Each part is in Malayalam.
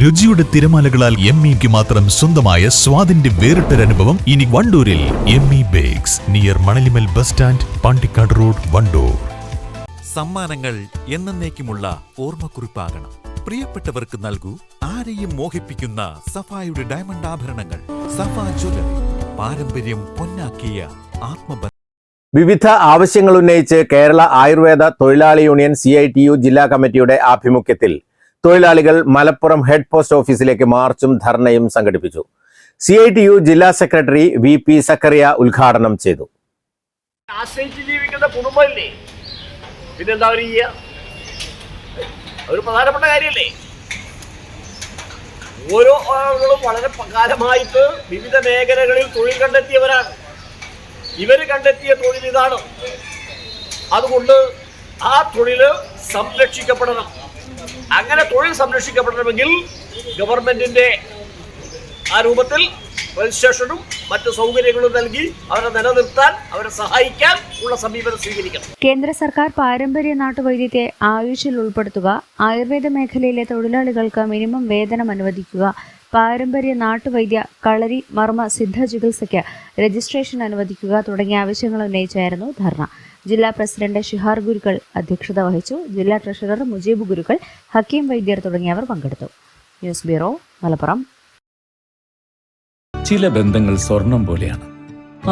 രുചിയുടെ തിരമാലകളാൽ എംഇക്ക് മാത്രം സ്വന്തമായ സ്വാദിന്റെ വേറിട്ടൊരനുഭവം ഇനി വണ്ടൂരിൽ. ME bakes near Manalimal bus stand, Pandikkad road, Wandoor. സമ്മാനങ്ങൾ എന്നേക്കുമുള്ള ഓർമ്മക്കുറിപ്പാകണം. പ്രിയപ്പെട്ടവർക്ക് നൽകൂ ആരെയും മോഹിപ്പിക്കുന്ന സഫായുടെ ഡയമണ്ട് ആഭരണങ്ങൾ. സഫ ജ്വല്ലറി, പാരമ്പര്യം പൊന്നാക്കിയ ആത്മബന്ധം. വിവിധ ആവശ്യങ്ങൾ ഉന്നയിച്ച് കേരള ആയുർവേദ തൊഴിലാളി യൂണിയൻ CITU ജില്ലാ കമ്മിറ്റിയുടെ ആഭിമുഖ്യത്തിൽ തൊഴിലാളികൾ മലപ്പുറം ഹെഡ് പോസ്റ്റ് ഓഫീസിലേക്ക് മാർച്ചും ധർണയും സംഘടിപ്പിച്ചു. CITU ജില്ലാ സെക്രട്ടറി VP സക്കറിയ ഉദ്ഘാടനം ചെയ്തു. ആശ്രയിച്ച് ജീവിക്കുന്ന കുടുംബമില്ലേ, പിന്നെന്താ ചെയ്യുക? ഒരു പ്രധാനപ്പെട്ട കാര്യമല്ലേ. ഓരോ ആളുകളും വളരെ കാലമായിട്ട് വിവിധ മേഖലകളിൽ തൊഴിൽ കണ്ടെത്തിയവരാണ്. ഇവർ കണ്ടെത്തിയ തൊഴിൽ ഇതാണ്. അതുകൊണ്ട് ആ തൊഴിൽ സംരക്ഷിക്കപ്പെടണം. അങ്ങനെ തൊഴിൽ സംരക്ഷിക്കപ്പെടണമെങ്കിൽ ഗവൺമെന്റിന്റെ ആ രൂപത്തിൽ രജിസ്ട്രേഷനും മറ്റു സൗകര്യങ്ങളും നൽകി അവരെ നിലനിർത്താൻ, അവരെ സഹായിക്കാൻ ഉള്ള സമീപനം സ്വീകരിക്കണം. കേന്ദ്ര സർക്കാർ പാരമ്പര്യ നാട്ടുവൈദ്യത്തെ ആയുഷിൽ ഉൾപ്പെടുത്തുക, ആയുർവേദ മേഖലയിലെ തൊഴിലാളികൾക്ക് മിനിമം വേതനം അനുവദിക്കുക, പാരമ്പര്യ നാട്ടുവൈദ്യ, കളരി, മർമ്മ, സിദ്ധ ചികിത്സയ്ക്ക് രജിസ്ട്രേഷൻ അനുവദിക്കുക തുടങ്ങിയ ആവശ്യങ്ങൾ ഉന്നയിച്ചായിരുന്നു ധർണ. ജില്ലാ പ്രസിഡന്റ് ഷിഹാർ ഗുരുക്കൾ അധ്യക്ഷത വഹിച്ചു. ജില്ലാ ട്രഷറർ മുജീബ് ഗുരുക്കൾ, ഹക്കീം വൈദ്യർ തുടങ്ങിയവർ പങ്കെടുത്തു. News bureau, Malappuram. ചില ബന്ധങ്ങൾ സ്വർണം പോലെയാണ്.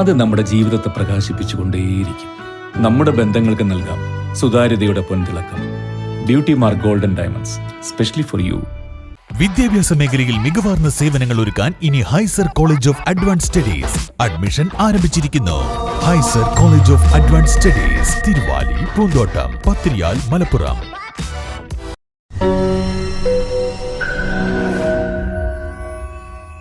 അത് നമ്മുടെ ജീവിതത്തെ പ്രകാശിപ്പിച്ചുകൊണ്ടേയിരിക്കും. നമ്മുടെ ബന്ധങ്ങൾക്ക് നൽകാം സുതാര്യതയുടെ പൊൻതിളക്കം. Beauty mark golden diamonds, specially for you. വിദ്യാഭ്യാസ മേഖലയിൽ മികവാർന്ന സേവനങ്ങൾ ഒരുക്കാൻ ഇനി ഹൈസർ college of advance studies admission ആരംഭിച്ചിരിക്കുന്നു. ഹൈസർ college of advance studies, Thiruvali, Poonthottam, Pathiriyal, Malappuram.